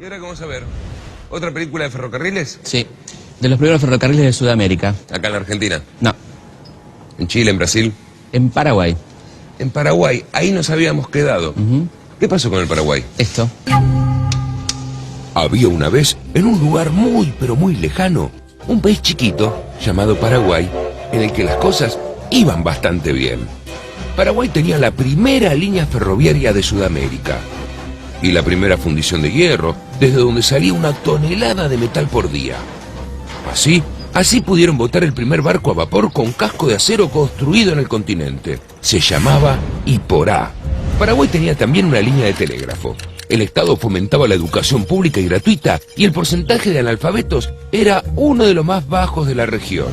Y ahora vamos a ver. ¿Otra película de ferrocarriles? Sí, de los primeros ferrocarriles de Sudamérica. Acá en la Argentina. No, ¿En Chile, en Brasil? en Paraguay. En Paraguay. Ahí nos habíamos quedado. ¿Qué pasó con el Paraguay? Esto. Había una vez, en un lugar muy, pero muy lejano, un país chiquito llamado Paraguay, en el que las cosas iban bastante bien. Paraguay tenía la primera línea ferroviaria de Sudamérica y la primera fundición de hierro, desde donde salía una tonelada de metal por día. Así pudieron botar el primer barco a vapor con casco de acero construido en el continente. Se llamaba Iporá. Paraguay tenía también una línea de telégrafo. El Estado fomentaba la educación pública y gratuita y el porcentaje de analfabetos era uno de los más bajos de la región.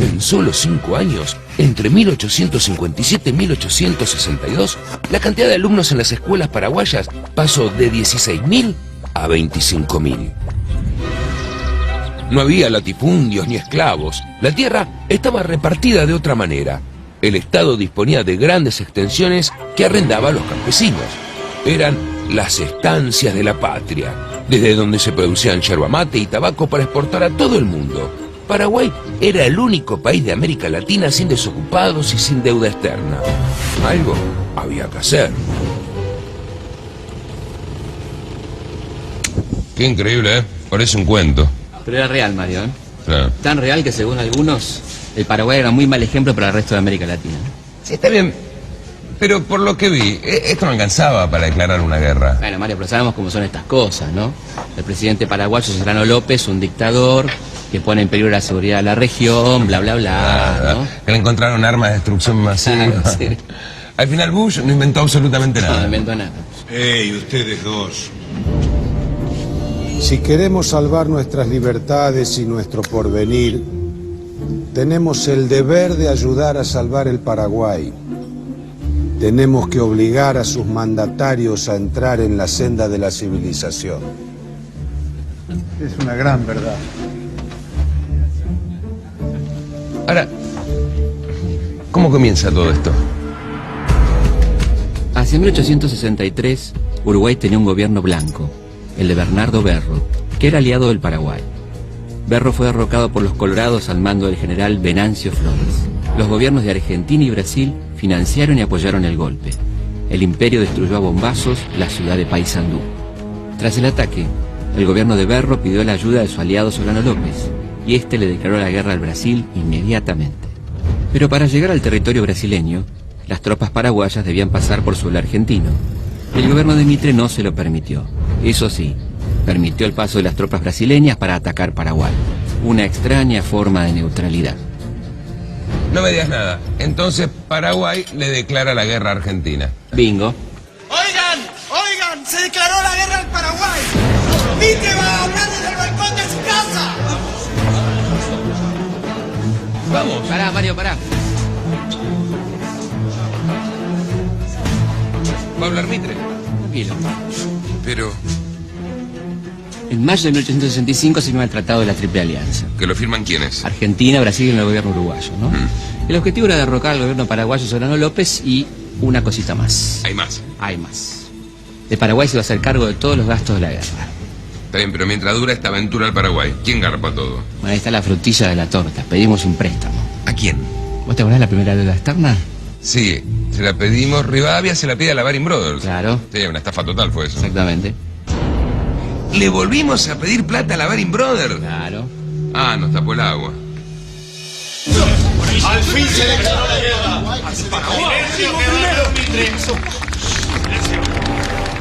En solo 5 años, entre 1857 y 1862, la cantidad de alumnos en las escuelas paraguayas pasó de 16.000 a 25.000. No había latifundios ni esclavos. La tierra estaba repartida de otra manera. El Estado disponía de grandes extensiones que arrendaba a los campesinos. Eran las estancias de la patria, desde donde se producían yerba mate y tabaco para exportar a todo el mundo. Paraguay era el único país de América Latina sin desocupados y sin deuda externa. Algo había que hacer. Qué increíble, ¿eh? Parece un cuento. Pero era real, Mario, ¿eh? Claro. Tan real que según algunos, el Paraguay era muy mal ejemplo para el resto de América Latina. Sí, está bien. Pero por lo que vi, esto no alcanzaba para declarar una guerra. Bueno, Mario, pero sabemos cómo son estas cosas, ¿no? El presidente paraguayo, Serrano López, un dictador que pone en peligro la seguridad de la región, bla, bla, bla, ¿no? Que le encontraron armas de destrucción masiva. Sí. Al final Bush no inventó absolutamente nada. No inventó nada. ¡Ey, ustedes dos! Si queremos salvar nuestras libertades y nuestro porvenir, tenemos el deber de ayudar a salvar el Paraguay. Tenemos que obligar a sus mandatarios a entrar en la senda de la civilización. Es una gran verdad. Ahora, ¿cómo comienza todo esto? Hacia 1863, Uruguay tenía un gobierno blanco, el de Bernardo Berro, que era aliado del Paraguay. Berro fue derrocado por los colorados al mando del general Venancio Flores. Los gobiernos de Argentina y Brasil financiaron y apoyaron el golpe. El imperio destruyó a bombazos la ciudad de Paysandú. Tras el ataque, el gobierno de Berro pidió la ayuda de su aliado Solano López, y este le declaró la guerra al Brasil inmediatamente. Pero para llegar al territorio brasileño, las tropas paraguayas debían pasar por suelo argentino. El gobierno de Mitre no se lo permitió. Eso sí, permitió el paso de las tropas brasileñas para atacar Paraguay. Una extraña forma de neutralidad. No me digas nada. Entonces Paraguay le declara la guerra a Argentina. Bingo. ¡Oigan! ¡Se declaró la guerra al Paraguay! ¡Mitre va a hablar desde el balcón de su casa! Vamos. Pará, Mario, pará. ¿Va a hablar Mitre? Tranquilo. Pero En mayo de 1865 se firma el Tratado de la Triple Alianza. ¿que lo firman quiénes? Argentina, Brasil y el gobierno uruguayo, ¿no? El objetivo era derrocar al gobierno paraguayo Solano López y una cosita más. Hay más. Hay más. El Paraguay se iba a hacer cargo de todos los gastos de la guerra. Está bien, pero mientras dura esta aventura al Paraguay, ¿quién garpa todo? Bueno, ahí está la frutilla de la torta. Pedimos un préstamo. ¿A quién? ¿Vos te acordás de la primera deuda externa? Sí, se la pedimos. Rivadavia se la pide a la Baring Brothers. Claro, Sí, una estafa total fue eso. exactamente. ¿Le volvimos a pedir plata a la Baring Brothers? Claro. Ah, nos tapó el agua. ¡Al fin se declaró la guerra!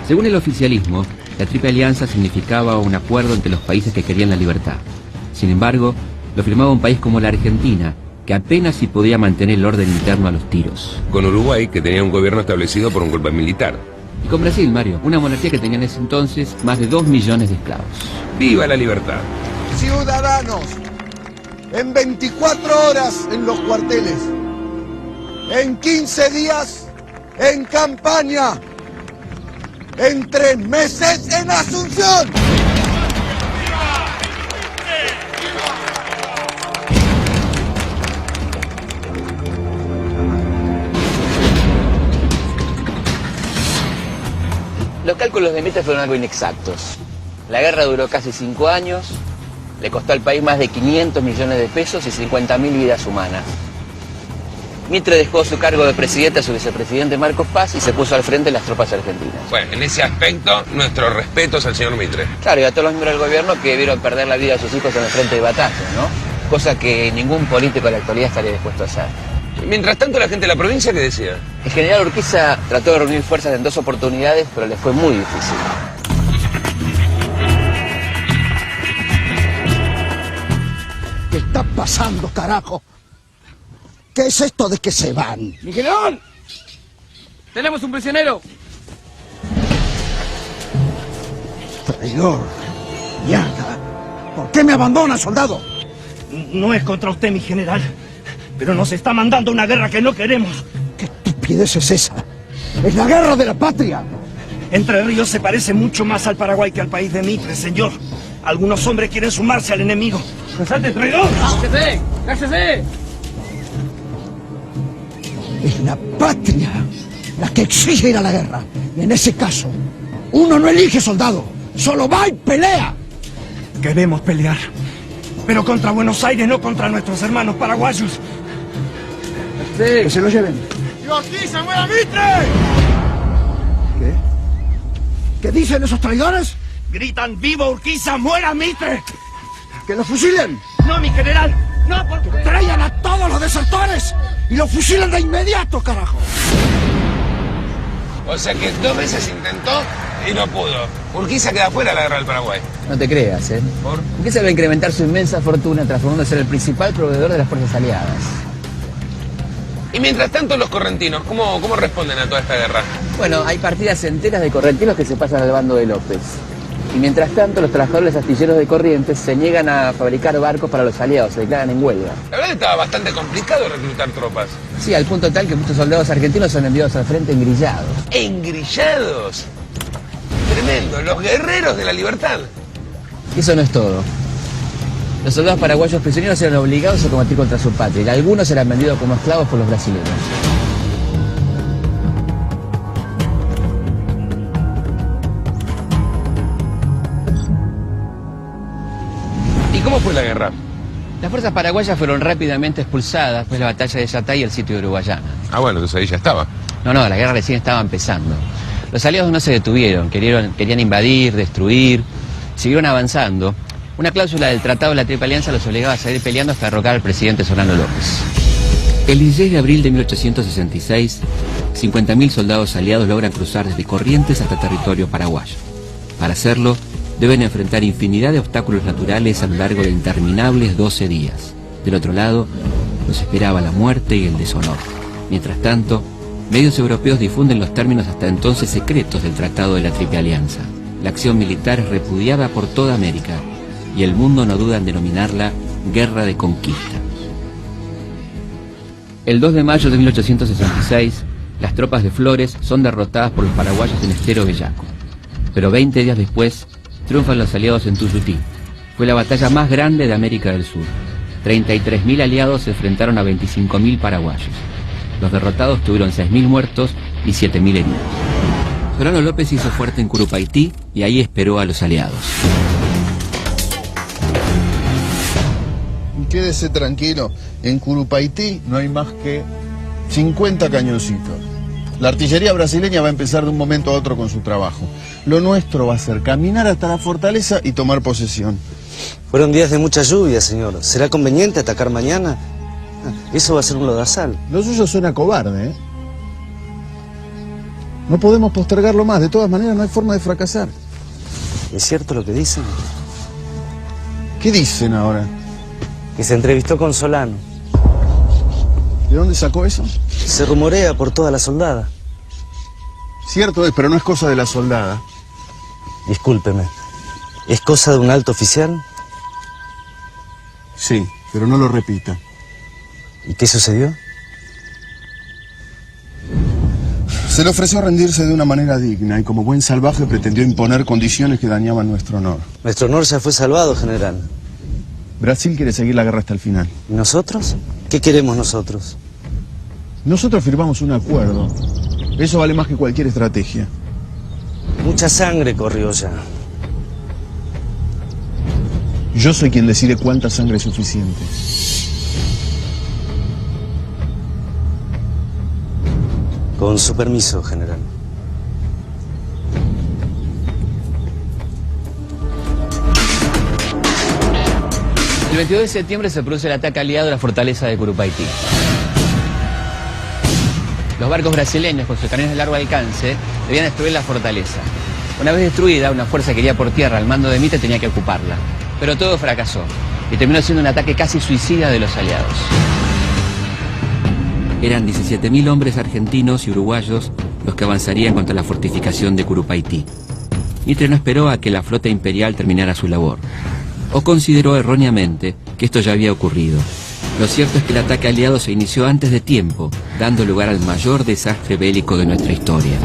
Según el oficialismo, la Triple Alianza significaba un acuerdo entre los países que querían la libertad. Sin embargo, lo firmaba un país como la Argentina, que apenas si podía mantener el orden interno a los tiros. Con Uruguay, que tenía un gobierno establecido por un golpe militar. Y con Brasil, Mario, una monarquía que tenía en ese entonces más de 2 millones de esclavos. ¡Viva la libertad! Ciudadanos, en 24 horas en los cuarteles, en 15 días en campaña, en 3 meses en Asunción. Los cálculos de Mitre fueron algo inexactos. La guerra duró casi 5 años, le costó al país más de 500 millones de pesos y 50.000 vidas humanas. Mitre dejó su cargo de presidente a su vicepresidente Marcos Paz y se puso al frente de las tropas argentinas. Bueno, en ese aspecto, nuestros respetos al señor Mitre. Claro, y a todos los miembros del gobierno que vieron perder la vida de sus hijos en el frente de batalla, ¿no? Cosa que ningún político de la actualidad estaría dispuesto a hacer. Mientras tanto, la gente de la provincia, ¿qué decía? El general Urquiza trató de reunir fuerzas en 2 oportunidades, pero le fue muy difícil. ¿Qué está pasando, carajo? ¿Qué es esto de que se van? ¡Mi general! ¡Tenemos un prisionero! Traidor. Mierda. ¿Por qué me abandona, soldado? No es contra usted, mi general, pero nos está mandando una guerra que no queremos. ¿Qué estupidez es esa? ¡Es la guerra de la patria! Entre Ríos se parece mucho más al Paraguay que al país de Mitre, señor. Algunos hombres quieren sumarse al enemigo. ¡Salte, traidor! ¡Cállese! ¡Cállese! Es la patria la que exige ir a la guerra. Y en ese caso, uno no elige, soldado. Solo va y pelea. Queremos pelear, pero contra Buenos Aires, no contra nuestros hermanos paraguayos. Que se lo lleven. ¡Yo aquí se muera Mitre! ¿Qué? ¿Qué dicen esos traidores? Gritan: ¡viva Urquiza, muera Mitre! ¡Que los fusilen! No, mi general, no, porque... ¡Traigan a todos los desertores! ¡Y los fusilen de inmediato, carajo! O sea que 2 veces intentó y no pudo. Urquiza queda fuera de la guerra del Paraguay. No te creas, ¿eh? ¿Por? Urquiza va a incrementar su inmensa fortuna transformándose en el principal proveedor de las fuerzas aliadas. Y mientras tanto, los correntinos, ¿cómo responden a toda esta guerra? Bueno, hay partidas enteras de correntinos que se pasan al bando de López. Y mientras tanto, los trabajadores astilleros de Corrientes se niegan a fabricar barcos para los aliados, se declaran en huelga. La verdad estaba bastante complicado reclutar tropas. Sí, al punto tal que muchos soldados argentinos son enviados al frente engrillados. ¡Engrillados! Tremendo, los guerreros de la libertad. Y eso no es todo. Los soldados paraguayos prisioneros eran obligados a combatir contra su patria y algunos eran vendidos como esclavos por los brasileños. ¿Y cómo fue la guerra? Las fuerzas paraguayas fueron rápidamente expulsadas después de la batalla de Yatay y el sitio de Uruguayana. Ah, bueno, entonces ahí ya estaba. No, la guerra recién estaba empezando. Los aliados no se detuvieron, querían invadir, destruir, siguieron avanzando. Una cláusula del Tratado de la Triple Alianza los obligaba a seguir peleando hasta derrocar al presidente Solano López. El 16 de abril de 1866, 50.000 soldados aliados logran cruzar desde Corrientes hasta territorio paraguayo. Para hacerlo, deben enfrentar infinidad de obstáculos naturales a lo largo de interminables 12 días. Del otro lado, los esperaba la muerte y el deshonor. Mientras tanto, medios europeos difunden los términos hasta entonces secretos del Tratado de la Triple Alianza. La acción militar es repudiada por toda América y el mundo no duda en denominarla Guerra de Conquista. El 2 de mayo de 1866, las tropas de Flores son derrotadas por los paraguayos en Estero Bellaco. Pero 20 días después, triunfan los aliados en Tuyutí. Fue la batalla más grande de América del Sur. 33.000 aliados se enfrentaron a 25.000 paraguayos. Los derrotados tuvieron 6.000 muertos y 7.000 heridos. Solano López hizo fuerte en Curupaití y ahí esperó a los aliados. Quédese tranquilo, en Curupaití no hay más que 50 cañoncitos. La artillería brasileña va a empezar de un momento a otro con su trabajo. Lo nuestro va a ser caminar hasta la fortaleza y tomar posesión. Fueron días de mucha lluvia, señor. ¿Será conveniente atacar mañana? Eso va a ser un lodazal. Lo suyo suena cobarde, ¿eh? No podemos postergarlo más. De todas maneras, no hay forma de fracasar. ¿Es cierto lo que dicen? ¿Qué dicen ahora? Que se entrevistó con Solano. ¿De dónde sacó eso? Se rumorea por toda la soldada. Cierto es, pero no es cosa de la soldada. Discúlpeme. ¿Es cosa de un alto oficial? Sí, pero no lo repita. ¿Y qué sucedió? Se le ofreció rendirse de una manera digna y como buen salvaje pretendió imponer condiciones que dañaban nuestro honor. Nuestro honor ya fue salvado, general. Brasil quiere seguir la guerra hasta el final. ¿Y nosotros? ¿Qué queremos nosotros? Nosotros firmamos un acuerdo. Eso vale más que cualquier estrategia. Mucha sangre corrió ya. Yo soy quien decide cuánta sangre es suficiente. Con su permiso, general. El 22 de septiembre se produce el ataque aliado a la fortaleza de Curupaití. Los barcos brasileños con sus cañones de largo alcance debían destruir la fortaleza. Una vez destruida, una fuerza que iría por tierra al mando de Mitre tenía que ocuparla. Pero todo fracasó y terminó siendo un ataque casi suicida de los aliados. Eran 17.000 hombres argentinos y uruguayos los que avanzarían contra la fortificación de Curupaití. Mitre no esperó a que la flota imperial terminara su labor, o consideró erróneamente que esto ya había ocurrido. Lo cierto es que el ataque aliado se inició antes de tiempo, dando lugar al mayor desastre bélico de nuestra historia.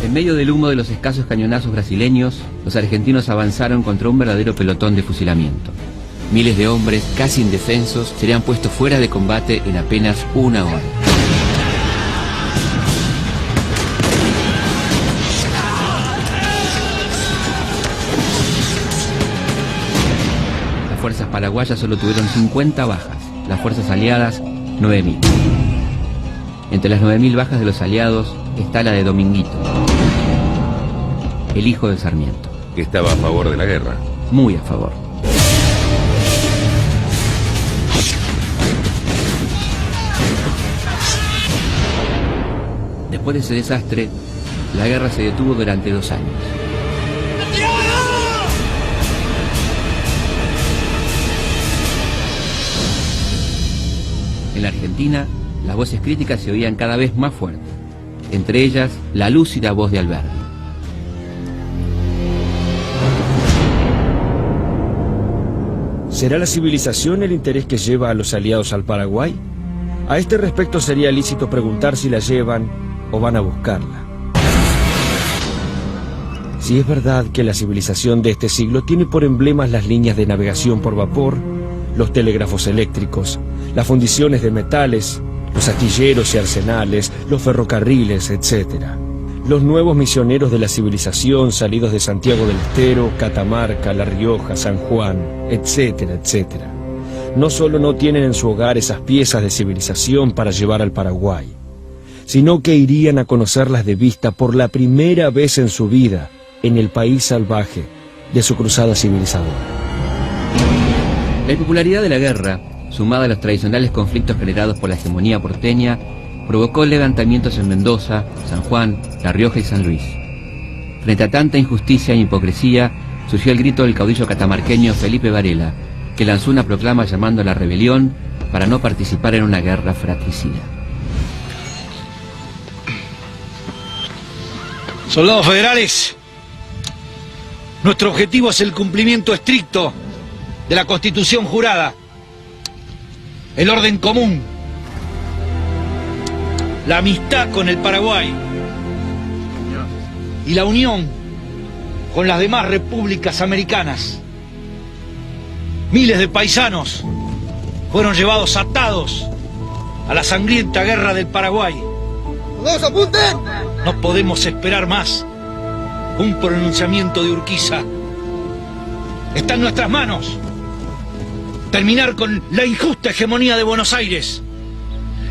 En medio del humo de los escasos cañonazos brasileños, los argentinos avanzaron contra un verdadero pelotón de fusilamiento. Miles de hombres, casi indefensos, serían puestos fuera de combate en apenas una hora. Las fuerzas paraguayas solo tuvieron 50 bajas, las fuerzas aliadas 9.000. Entre las 9.000 bajas de los aliados está la de Dominguito, el hijo de Sarmiento. Que estaba a favor de la guerra. Muy a favor. Después de ese desastre, la guerra se detuvo durante 2 años. En la Argentina, las voces críticas se oían cada vez más fuertes, entre ellas la lúcida voz de Alberdi. ¿Será la civilización el interés que lleva a los aliados al Paraguay? A este respecto sería lícito preguntar si la llevan o van a buscarla. Si es verdad que la civilización de este siglo tiene por emblemas las líneas de navegación por vapor, los telégrafos eléctricos, las fundiciones de metales, los astilleros y arsenales, los ferrocarriles, etc. Los nuevos misioneros de la civilización salidos de Santiago del Estero, Catamarca, La Rioja, San Juan, etcétera, etcétera. No solo no tienen en su hogar esas piezas de civilización para llevar al Paraguay, sino que irían a conocerlas de vista por la primera vez en su vida en el país salvaje de su cruzada civilizadora. La impopularidad de la guerra, sumada a los tradicionales conflictos generados por la hegemonía porteña, provocó levantamientos en Mendoza, San Juan, La Rioja y San Luis. Frente a tanta injusticia e hipocresía, surgió el grito del caudillo catamarqueño Felipe Varela, que lanzó una proclama llamando a la rebelión para no participar en una guerra fratricida. Soldados federales, nuestro objetivo es el cumplimiento estricto de la Constitución jurada, el orden común, la amistad con el Paraguay y la unión con las demás repúblicas americanas. Miles de paisanos fueron llevados atados a la sangrienta guerra del Paraguay. ¡Todos apunten! No podemos esperar más. Un pronunciamiento de Urquiza. Está en nuestras manos. Terminar con la injusta hegemonía de Buenos Aires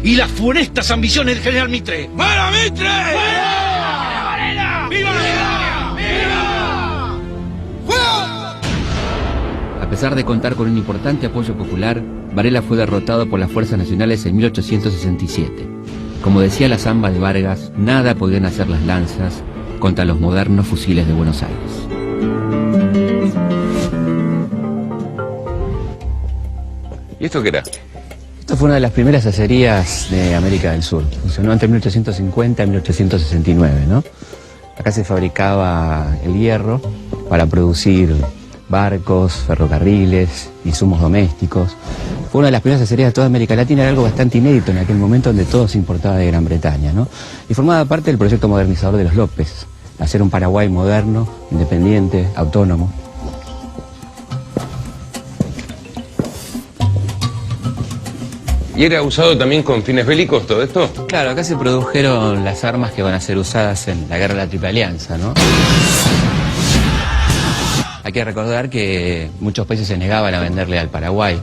y las funestas ambiciones del general Mitre. ¡Para Mitre! ¡Viva Varela! ¡Viva Varela! ¡Viva! ¡Fuego! A pesar de contar con un importante apoyo popular, Varela fue derrotado por las fuerzas nacionales en 1867. Como decía la samba de Vargas, nada podían hacer las lanzas contra los modernos fusiles de Buenos Aires. ¿Y esto qué era? Esto fue una de las primeras acerías de América del Sur. Funcionó entre 1850 y 1869, ¿no? Acá se fabricaba el hierro para producir barcos, ferrocarriles, insumos domésticos. Fue una de las primeras acerías de toda América Latina, era algo bastante inédito en aquel momento donde todo se importaba de Gran Bretaña, ¿no? Y formaba parte del proyecto modernizador de los López, hacer un Paraguay moderno, independiente, autónomo. ¿Y era usado también con fines bélicos todo esto? Claro, acá se produjeron las armas que van a ser usadas en la guerra de la Triple Alianza, ¿no? Aquí que recordar que muchos países se negaban a venderle al Paraguay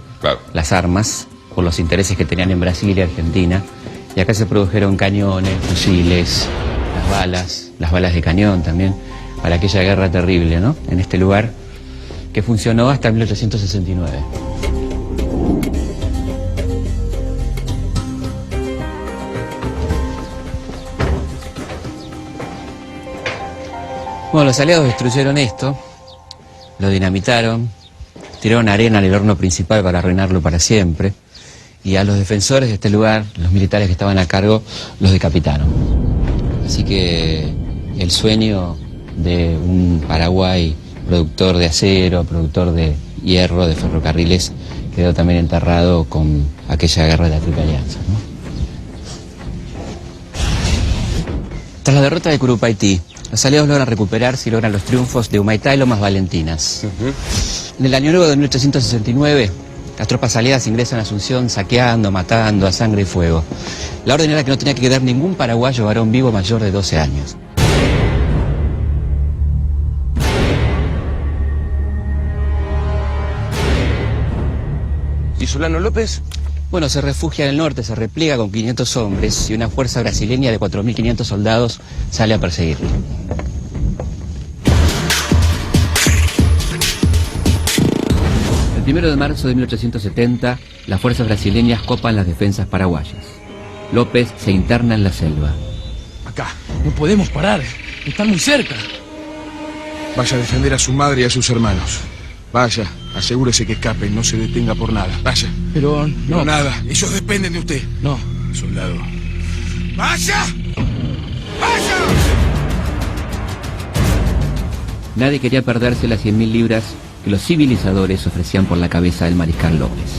las armas por los intereses que tenían en Brasil y Argentina. Y acá se produjeron cañones, fusiles, las balas de cañón también, para aquella guerra terrible, ¿no? En este lugar que funcionó hasta 1869. Bueno, los aliados destruyeron esto, lo dinamitaron, tiraron arena en el horno principal para arruinarlo para siempre, y a los defensores de este lugar, los militares que estaban a cargo, los decapitaron. Así que el sueño de un Paraguay productor de acero, productor de hierro, de ferrocarriles, quedó también enterrado con aquella guerra de la Triple Alianza, ¿no? Tras la derrota de Curupaytí, los aliados logran recuperarse y logran los triunfos de Humaitá y Lomas Valentinas. En el año nuevo de 1869, las tropas aliadas ingresan a Asunción saqueando, matando a sangre y fuego. La orden era que no tenía que quedar ningún paraguayo varón vivo mayor de 12 años. ¿Y Solano López? Bueno, se refugia en el norte, se repliega con 500 hombres y una fuerza brasileña de 4.500 soldados sale a perseguirlo. El 1 de marzo de 1870, las fuerzas brasileñas copan las defensas paraguayas. López se interna en la selva. Acá, no podemos parar, están muy cerca. Vaya a defender a su madre y a sus hermanos. Vaya, asegúrese que escapen, no se detenga por nada. Vaya. Pero no. No, nada, ellos dependen de usted. No. Soldado. ¡Vaya! ¡Vaya! Nadie quería perderse las 100.000 libras que los civilizadores ofrecían por la cabeza del mariscal López.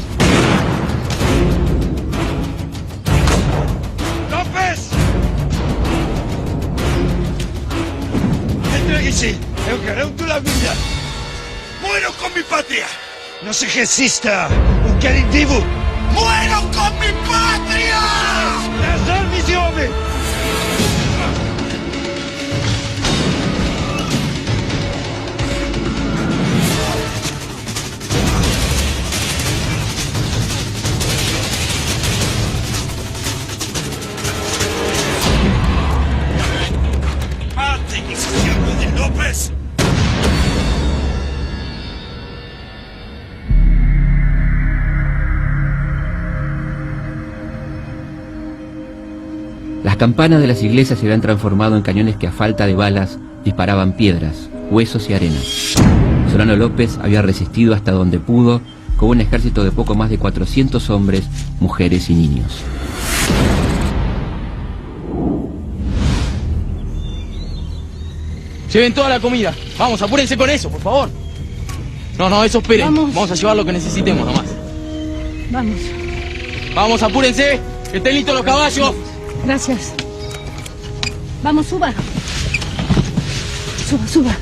¡López! Entréguese, eu garanto la vida. ¡Muero con mi patria! ¡No se resista! ¡Un querer vivo! ¡Muero con mi patria! ¡Las armas de hombre! ¡Maten ese diablo de López! Las campanas de las iglesias se habían transformado en cañones que a falta de balas disparaban piedras, huesos y arena. Solano López había resistido hasta donde pudo con un ejército de poco más de 400 hombres, mujeres y niños. Lleven toda la comida. Vamos, apúrense con eso, por favor. No, eso esperen. Vamos a llevar lo que necesitemos nomás. Vamos. Vamos, apúrense. Que estén listos los caballos. Gracias. Vamos, suba. Suba.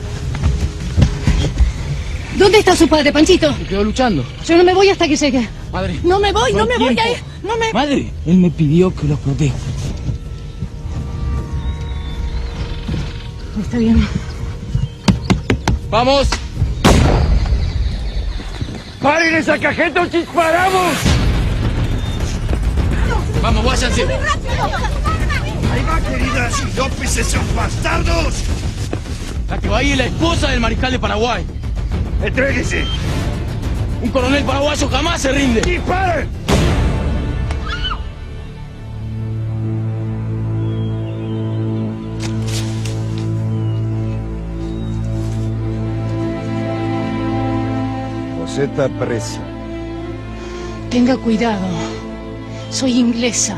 ¿Dónde está su padre, Panchito? Se quedó luchando. Yo no me voy hasta que llegue. Madre. No me voy a ir. No me... Madre, él me pidió que los proteja. Está bien. ¡Vamos! ¡Paren esa cajeta o disparamos! ¡Vamos, váyanse! ¡Ahí va, queridas! ¡Y López, esos bastardos! La que va ahí es la esposa del mariscal de Paraguay. ¡Entréguese! Un coronel paraguayo jamás se rinde. ¡Disparen! Está presa. Tenga cuidado. Soy inglesa.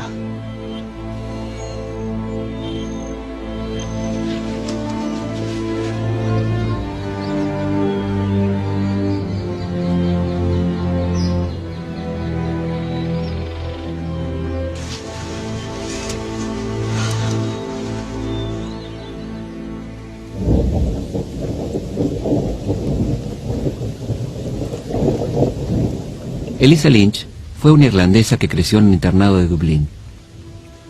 Elisa Lynch fue una irlandesa que creció en un internado de Dublín.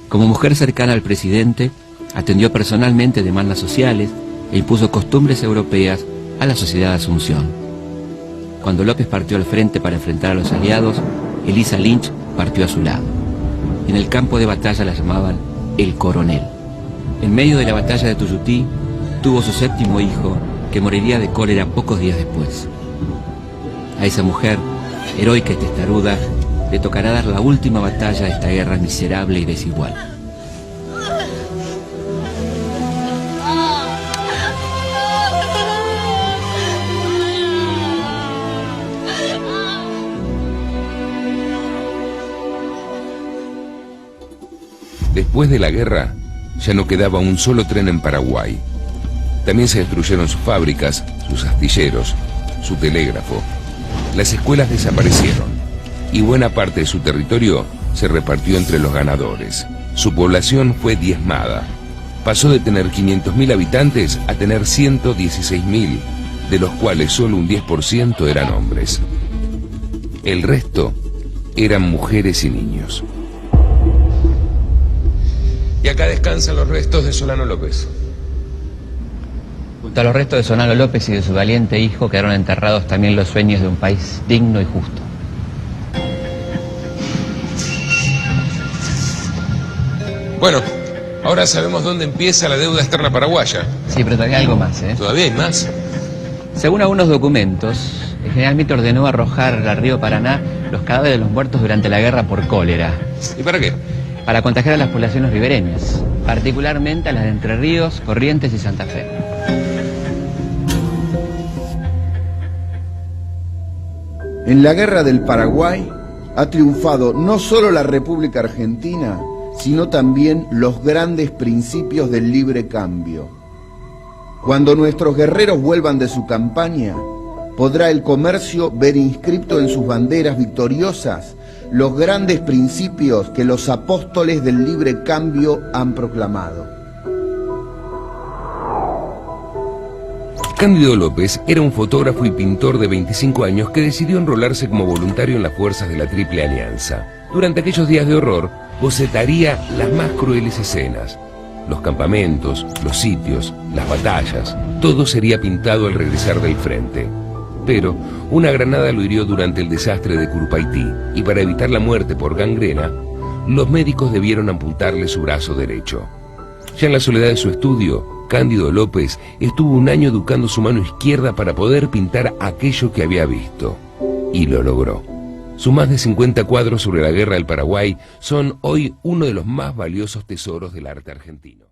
Como mujer cercana al presidente, atendió personalmente demandas sociales e impuso costumbres europeas a la sociedad de Asunción. Cuando López partió al frente para enfrentar a los aliados, Elisa Lynch partió a su lado. En el campo de batalla la llamaban el Coronel. En medio de la batalla de Tuyutí, tuvo su 7º hijo, que moriría de cólera pocos días después. A esa mujer, heroica y testaruda, le tocará dar la última batalla de esta guerra miserable y desigual. Después de la guerra, ya no quedaba un solo tren en Paraguay. También se destruyeron sus fábricas, sus astilleros, su telégrafo. Las escuelas desaparecieron y buena parte de su territorio se repartió entre los ganadores. Su población fue diezmada. Pasó de tener 500.000 habitantes a tener 116.000, de los cuales solo un 10% eran hombres. El resto eran mujeres y niños. Y acá descansan los restos de Solano López. Junto a los restos de Solano López y de su valiente hijo quedaron enterrados también los sueños de un país digno y justo. Bueno, ahora sabemos dónde empieza la deuda externa paraguaya. Sí, pero todavía hay algo más, ¿eh? ¿Todavía hay más? Según algunos documentos, el general Mitre ordenó arrojar al río Paraná los cadáveres de los muertos durante la guerra por cólera. ¿Y para qué? Para contagiar a las poblaciones ribereñas, particularmente a las de Entre Ríos, Corrientes y Santa Fe. En la guerra del Paraguay ha triunfado no solo la República Argentina, sino también los grandes principios del libre cambio. Cuando nuestros guerreros vuelvan de su campaña, podrá el comercio ver inscrito en sus banderas victoriosas los grandes principios que los apóstoles del libre cambio han proclamado. Cándido López era un fotógrafo y pintor de 25 años que decidió enrolarse como voluntario en las fuerzas de la Triple Alianza. Durante aquellos días de horror, bocetaría las más crueles escenas. Los campamentos, los sitios, las batallas, todo sería pintado al regresar del frente. Pero una granada lo hirió durante el desastre de Curupaití y para evitar la muerte por gangrena, los médicos debieron amputarle su brazo derecho. Ya en la soledad de su estudio, Cándido López estuvo un año educando su mano izquierda para poder pintar aquello que había visto. Y lo logró. Sus más de 50 cuadros sobre la guerra del Paraguay son hoy uno de los más valiosos tesoros del arte argentino.